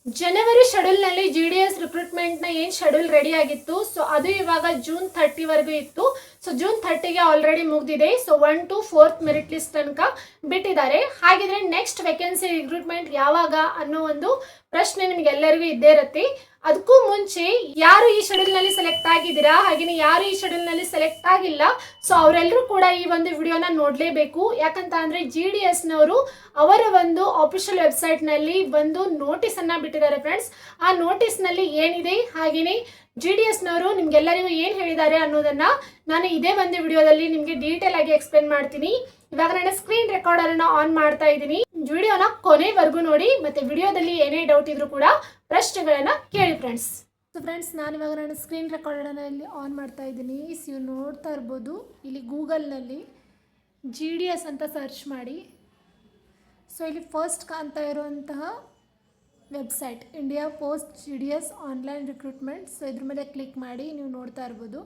ಜನವರಿ ಶೆಡ್ಯೂಲ್ನಲ್ಲಿ GDS ರಿಕ್ರೂಟ್ಮೆಂಟ್ನ ಏನು schedule ready ಆಗಿತ್ತು, so ಅದು ಇವಾಗ ಜೂನ್ 30 ವರೆಗೂ ಇತ್ತು. ಸೊ ಜೂನ್ 30ಗೆ ಆಲ್ರೆಡಿ ಮುಗಿದಿದೆ. So 1 to 4th merit list ತನಕ ಬಿಟ್ಟಿದ್ದಾರೆ. ಹಾಗಿದ್ರೆ ನೆಕ್ಸ್ಟ್ ವೇಕೆನ್ಸಿ ರಿಕ್ರೂಟ್ಮೆಂಟ್ ಯಾವಾಗ ಅನ್ನೋ ಒಂದು ಪ್ರಶ್ನೆ ನಿಮಗೆಲ್ಲರಿಗೂ ಇದ್ದೇ ಇರುತ್ತೆ. ಅದಕ್ಕೂ ಮುಂಚೆ ಯಾರು ಈ ಶೆಡ್ಯೂಲ್ನಲ್ಲಿ ಸೆಲೆಕ್ಟ್ ಆಗಿದ್ದೀರಾ, ಹಾಗೆಯೇ ಯಾರು ಈ ಶೆಡ್ಯೂಲ್ನಲ್ಲಿ ಸೆಲೆಕ್ಟ್ ಆಗಿಲ್ಲ, ಸೊ ಅವರೆಲ್ಲರೂ ಕೂಡ ಈ ಒಂದು ವಿಡಿಯೋನ ನೋಡಲೇಬೇಕು. ಯಾಕಂತ ಅಂದರೆ GDSನವರು ಅವರ ಒಂದು ಆಫಿಷಿಯಲ್ ವೆಬ್ಸೈಟ್ನಲ್ಲಿ ಒಂದು ನೋಟಿಸನ್ನು ಬಿಟ್ಟಿದ್ದಾರೆ ಫ್ರೆಂಡ್ಸ್. ಆ ನೋಟಿಸ್ನಲ್ಲಿ ಏನಿದೆ, ಹಾಗೆಯೇ GDSನವರು ನಿಮ್ಗೆಲ್ಲರಿಗೂ ಏನು ಹೇಳಿದ್ದಾರೆ ಅನ್ನೋದನ್ನು ನಾನು ಇದೇ ಒಂದು ವಿಡಿಯೋದಲ್ಲಿ ನಿಮಗೆ ಡೀಟೇಲ್ ಆಗಿ ಎಕ್ಸ್ಪ್ಲೇನ್ ಮಾಡ್ತೀನಿ. ಇವಾಗ ನಾನು ಸ್ಕ್ರೀನ್ ರೆಕಾರ್ಡರನ್ನು ಆನ್ ಮಾಡ್ತಾ ಇದ್ದೀನಿ. ವಿಡಿಯೋನ ಕೊನೆವರೆಗೂ ನೋಡಿ, ಮತ್ತೆ ವಿಡಿಯೋದಲ್ಲಿ ಏನೇ ಡೌಟ್ ಇದ್ರೂ ಕೂಡ ಪ್ರಶ್ನೆಗಳನ್ನ ಕೇಳಿ ಫ್ರೆಂಡ್ಸ್. ಸೊ ಫ್ರೆಂಡ್ಸ್, ನಾನಿವಾಗ ನಾನು ಸ್ಕ್ರೀನ್ ರೆಕಾರ್ಡರನ್ನು ಇಲ್ಲಿ ಆನ್ ಮಾಡ್ತಾ ಇದ್ದೀನಿ. ನೀವು ನೋಡ್ತಾ ಇರ್ಬೋದು, ಇಲ್ಲಿ ಗೂಗಲ್ನಲ್ಲಿ GDS ಅಂತ ಸರ್ಚ್ ಮಾಡಿ. ಸೊ ಇಲ್ಲಿ ಫಸ್ಟ್ ಕಾಣ್ತಾ ಇರುವಂತಹ website India post GDS online recruitment. So ಇದ್ರ ಮೇಲೆ ಕ್ಲಿಕ್ ಮಾಡಿ ನೀವು ನೋಡ್ತಾ ಇರ್ಬೋದು.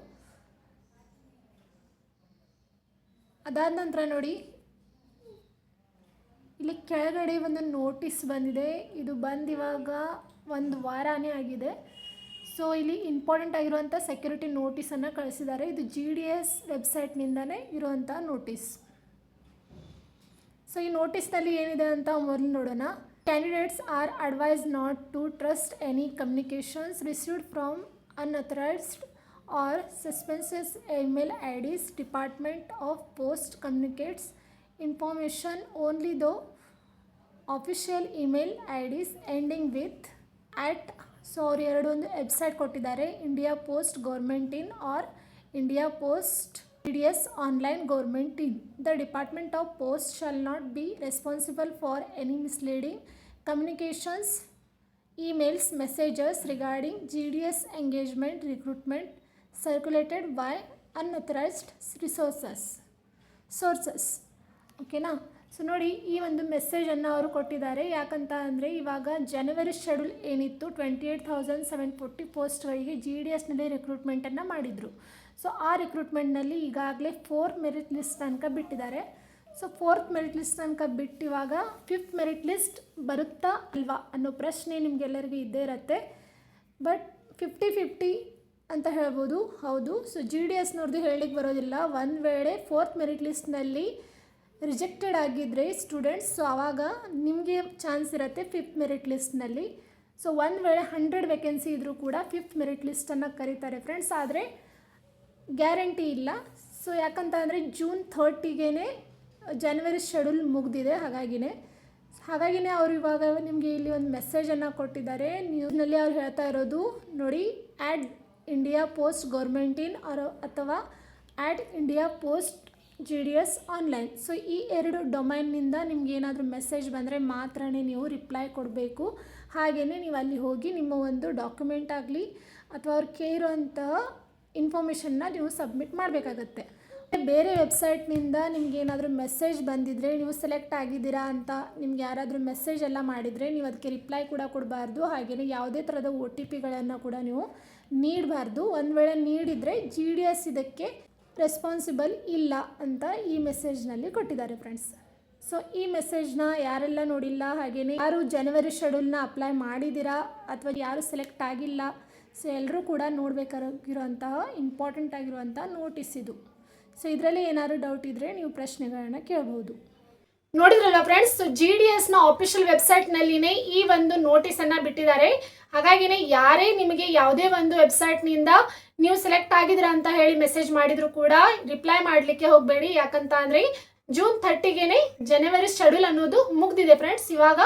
ಅದಾದ ನಂತರ ನೋಡಿ, ಇಲ್ಲಿ ಕೆಳಗಡೆ ಒಂದು ನೋಟಿಸ್ ಬಂದಿದೆ. ಇದು ಬಂದು ಇವಾಗ ಒಂದು ವಾರನೇ ಆಗಿದೆ. ಸೊ ಇಲ್ಲಿ ಇಂಪಾರ್ಟೆಂಟ್ ಆಗಿರುವಂಥ ಸೆಕ್ಯೂರಿಟಿ ನೋಟಿಸನ್ನು ಕಳಿಸಿದ್ದಾರೆ. ಇದು GDS ವೆಬ್ಸೈಟ್ನಿಂದನೇ ಇರುವಂಥ ನೋಟಿಸ್. ಸೊ ಈ ನೋಟಿಸ್ನಲ್ಲಿ ಏನಿದೆ ಅಂತ ಮೊದಲು ನೋಡೋಣ. Candidates are advise not to trust any communications received from unauthorised or suspicious email IDs. Department of Post communicates information only though official email IDs ending with @ ಅವರು ಒಂದು ವೆಬ್ಸೈಟ್ ಕೊಟ್ಟಿದ್ದಾರೆ, India post government in or India post GDS online government in. The department of post shall not be responsible for any misleading communications emails messages regarding GDS engagement recruitment circulated by unauthorized sources. ಓಕೆನಾ? So ನೋಡಿ, ಈ ಒಂದು ಮೆಸೇಜನ್ನು ಅವರು ಕೊಟ್ಟಿದ್ದಾರೆ. ಯಾಕಂತ ಅಂದರೆ ಇವಾಗ ಜನವರಿ schedule ಏನಿತ್ತು 28,740 ಪೋಸ್ಟ್ಗಳಿಗೆ GDSನಲ್ಲಿ ರಿಕ್ರೂಟ್ಮೆಂಟನ್ನು ಮಾಡಿದರು. ಸೊ ಆ ರಿಕ್ರೂಟ್ಮೆಂಟ್ನಲ್ಲಿ ಈಗಾಗಲೇ 4 ಮೆರಿಟ್ ಲಿಸ್ಟ್ ತನಕ ಬಿಟ್ಟಿದ್ದಾರೆ. ಸೊ 4th ಮೆರಿಟ್ ಲಿಸ್ಟ್ ತನಕ ಬಿಟ್ಟು ಇವಾಗ 5th ಮೆರಿಟ್ ಲಿಸ್ಟ್ ಬರುತ್ತಾ ಅಲ್ವಾ ಅನ್ನೋ ಪ್ರಶ್ನೆ ನಿಮಗೆಲ್ಲರಿಗೂ ಇದ್ದೇ ಇರುತ್ತೆ. ಬಟ್ 50-50 ಅಂತ ಹೇಳ್ಬೋದು. ಹೌದು, ಸೊ GDSನವ್ರದ್ದು ಹೇಳಲಿಕ್ಕೆ ಬರೋದಿಲ್ಲ. ಒಂದು ವೇಳೆ 4th ಮೆರಿಟ್ ಲಿಸ್ಟ್ನಲ್ಲಿ ರಿಜೆಕ್ಟೆಡ್ ಆಗಿದ್ದರೆ ಸ್ಟೂಡೆಂಟ್ಸ್, ಸೊ ಆವಾಗ ನಿಮಗೆ ಚಾನ್ಸ್ ಇರುತ್ತೆ 5th ಮೆರಿಟ್ ಲಿಸ್ಟ್ನಲ್ಲಿ. ಸೊ ಒಂದು ವೇಳೆ 100 ವೇಕೆನ್ಸಿ ಇದ್ದರೂ ಕೂಡ 5th ಮೆರಿಟ್ ಲಿಸ್ಟನ್ನು ಕರೀತಾರೆ ಫ್ರೆಂಡ್ಸ್. ಆದರೆ ಗ್ಯಾರಂಟಿ ಇಲ್ಲ. ಸೊ ಯಾಕಂತ ಅಂದರೆ ಜೂನ್ 30ಗೆ ಜನವರಿ ಶೆಡ್ಯೂಲ್ ಮುಗಿದಿದೆ. ಹಾಗಾಗಿನೇ ಅವರು ಇವಾಗ ನಿಮಗೆ ಇಲ್ಲಿ ಒಂದು ಮೆಸೇಜನ್ನು ಕೊಟ್ಟಿದ್ದಾರೆ. ನ್ಯೂಸ್ನಲ್ಲಿ ಅವ್ರು ಹೇಳ್ತಾ ಇರೋದು ನೋಡಿ, add India post government in ಅಥವಾ add India post GDS online. So ಈ 2 ಡೊಮೈನ್ನಿಂದ ನಿಮ್ಗೆ ಏನಾದರೂ ಮೆಸೇಜ್ ಬಂದರೆ ಮಾತ್ರ ನೀವು ರಿಪ್ಲೈ ಕೊಡಬೇಕು. ಹಾಗೆಯೇ ನೀವು ಅಲ್ಲಿ ಹೋಗಿ ನಿಮ್ಮ ಒಂದು ಡಾಕ್ಯುಮೆಂಟ್ ಆಗಲಿ ಅಥವಾ ಅವ್ರು ಕೇಳಿರೋಂತಹ ಇನ್ಫಾರ್ಮೇಷನ್ನ ನೀವು ಸಬ್ಮಿಟ್ ಮಾಡಬೇಕಾಗತ್ತೆ. ಬೇರೆ ವೆಬ್ಸೈಟ್ನಿಂದ ನಿಮಗೇನಾದರೂ ಮೆಸೇಜ್ ಬಂದಿದ್ದರೆ, ನೀವು ಸೆಲೆಕ್ಟ್ ಆಗಿದ್ದೀರಾ ಅಂತ ನಿಮ್ಗೆ ಯಾರಾದರೂ ಮೆಸೇಜ್ ಎಲ್ಲ ಮಾಡಿದರೆ ನೀವು ಅದಕ್ಕೆ ರಿಪ್ಲೈ ಕೂಡ ಕೊಡಬಾರ್ದು. ಹಾಗೆಯೇ ಯಾವುದೇ ಥರದ OTPಗಳನ್ನು ಕೂಡ ನೀವು ನೀಡಬಾರ್ದು. ಒಂದು ವೇಳೆ ನೀಡಿದರೆ GDS ಇದಕ್ಕೆ ರೆಸ್ಪಾನ್ಸಿಬಲ್ ಇಲ್ಲ ಅಂತ ಈ ಮೆಸೇಜ್ನಲ್ಲಿ ಕೊಟ್ಟಿದ್ದಾರೆ ಫ್ರೆಂಡ್ಸ್. ಸೊ ಈ ಮೆಸೇಜ್ನ ಯಾರೆಲ್ಲ ನೋಡಿಲ್ಲ, ಹಾಗೆಯೇ ಯಾರು ಜನವರಿ ಶೆಡ್ಯೂಲ್ನ ಅಪ್ಲೈ ಮಾಡಿದ್ದೀರಾ ಅಥವಾ ಯಾರು ಸೆಲೆಕ್ಟ್ ಆಗಿಲ್ಲ, ಸೊ ಎಲ್ಲರೂ ಕೂಡ ನೋಡಬೇಕಾಗಿರುವಂತಹ ಇಂಪಾರ್ಟೆಂಟ್ ಆಗಿರುವಂಥ ನೋಟಿಸ್ ಇದು. ಸೊ ಇದರಲ್ಲಿ ಏನಾದರೂ ಡೌಟ್ ಇದ್ದರೆ ನೀವು ಪ್ರಶ್ನೆಗಳನ್ನು ಕೇಳಬಹುದು. ನೋಡಿದ್ರಲ್ಲ ಫ್ರೆಂಡ್ಸ್, GDSನ ಆಫಿಷಿಯಲ್ ವೆಬ್ಸೈಟ್ನಲ್ಲಿನೇ ಈ ಒಂದು ನೋಟಿಸನ್ನು ಬಿಟ್ಟಿದ್ದಾರೆ. ಹಾಗಾಗಿನೇ ಯಾರೇ ನಿಮಗೆ ಯಾವುದೇ ಒಂದು ವೆಬ್ಸೈಟ್ನಿಂದ ನೀವು ಸೆಲೆಕ್ಟ್ ಆಗಿದ್ದೀರಾ ಅಂತ ಹೇಳಿ ಮೆಸೇಜ್ ಮಾಡಿದರೂ ಕೂಡ ರಿಪ್ಲೈ ಮಾಡಲಿಕ್ಕೆ ಹೋಗಬೇಡಿ. ಯಾಕಂತ ಅಂದರೆ ಜೂನ್ 30ಗೆ ಜನವರಿ ಶೆಡ್ಯೂಲ್ ಅನ್ನೋದು ಮುಗ್ದಿದೆ ಫ್ರೆಂಡ್ಸ್. ಇವಾಗ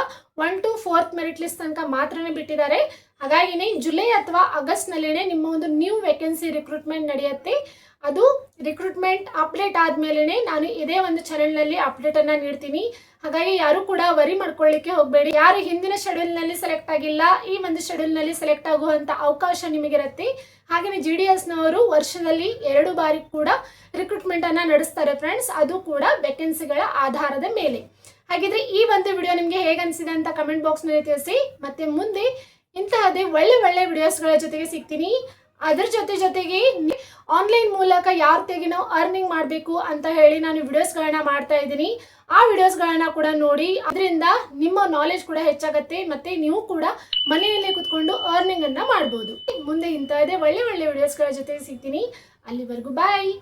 1 to 4th ಮೆರಿಟ್ ಲಿಸ್ಟ್ ತನಕ ಮಾತ್ರನೇ ಬಿಟ್ಟಿದ್ದಾರೆ. ಹಾಗಾಗಿನೇ ಜುಲೈ ಅಥವಾ ಆಗಸ್ಟ್ನಲ್ಲಿನೇ ನಿಮ್ಮ ಒಂದು ನ್ಯೂ ವೇಕೆನ್ಸಿ ರಿಕ್ರೂಟ್ಮೆಂಟ್ ನಡೆಯುತ್ತೆ. ಅದು ರಿಕ್ರೂಟ್ಮೆಂಟ್ ಅಪ್ಡೇಟ್ ಆದಮೇಲೆ ನಾನು ಇದೇ ಒಂದು ಚಾನೆಲ್ನಲ್ಲಿ ಅಪ್ಡೇಟನ್ನು ನೀಡ್ತೀನಿ. ಹಾಗಾಗಿ ಯಾರು ಕೂಡ ವರಿ ಮಾಡ್ಕೊಳ್ಳಿಕ್ಕೆ ಹೋಗಬೇಡಿ. ಯಾರು ಹಿಂದಿನ ಶೆಡ್ಯೂಲ್ನಲ್ಲಿ ಸೆಲೆಕ್ಟ್ ಆಗಿಲ್ಲ, ಈ ಒಂದು ಶೆಡ್ಯೂಲ್ನಲ್ಲಿ ಸೆಲೆಕ್ಟ್ ಆಗುವಂಥ ಅವಕಾಶ ನಿಮಗಿರುತ್ತೆ. ಹಾಗೆಯೇ GDSನವರು ವರ್ಷದಲ್ಲಿ 2 ಬಾರಿ ಕೂಡ ರಿಕ್ರೂಟ್ಮೆಂಟನ್ನು ನಡೆಸ್ತಾರೆ ಫ್ರೆಂಡ್ಸ್, ಅದು ಕೂಡ ವೇಕೆನ್ಸಿಗಳ ಆಧಾರದ ಮೇಲೆ. ಹಾಗಿದ್ರೆ ಈ ಒಂದು ವಿಡಿಯೋ ನಿಮಗೆ ಹೇಗೆ ಅನಿಸಿದೆ ಅಂತ ಕಮೆಂಟ್ ಬಾಕ್ಸ್ನಲ್ಲಿ ತಿಳಿಸಿ. ಮತ್ತೆ ಮುಂದೆ ಇಂತಹದೇ ಒಳ್ಳೆ ವಿಡಿಯೋಸ್ಗಳ ಜೊತೆಗೆ ಸಿಗ್ತೀನಿ. ಅದ್ರ ಜೊತೆಗೆ ಆನ್ಲೈನ್ ಮೂಲಕ ಯಾವ ತೆಗೆ ನಾವು ಅರ್ನಿಂಗ್ ಮಾಡಬೇಕು ಅಂತ ಹೇಳಿ ನಾನು ವಿಡಿಯೋಸ್ಗಳನ್ನ ಮಾಡ್ತಾ ಇದ್ದೀನಿ. ಆ ವಿಡಿಯೋಸ್ಗಳನ್ನ ಕೂಡ ನೋಡಿ, ಅದರಿಂದ ನಿಮ್ಮ ನಾಲೆಜ್ ಕೂಡ ಹೆಚ್ಚಾಗತ್ತೆ ಮತ್ತೆ ನೀವು ಕೂಡ ಮನೆಯಲ್ಲೇ ಕುತ್ಕೊಂಡು ಅರ್ನಿಂಗ್ ಅನ್ನ ಮಾಡ್ಬೋದು. ಮುಂದೆ ಇಂಥದೇ ಒಳ್ಳೆ ವಿಡಿಯೋಸ್ಗಳ ಜೊತೆ ಸಿಗ್ತೀನಿ. ಅಲ್ಲಿವರೆಗೂ ಬಾಯ್.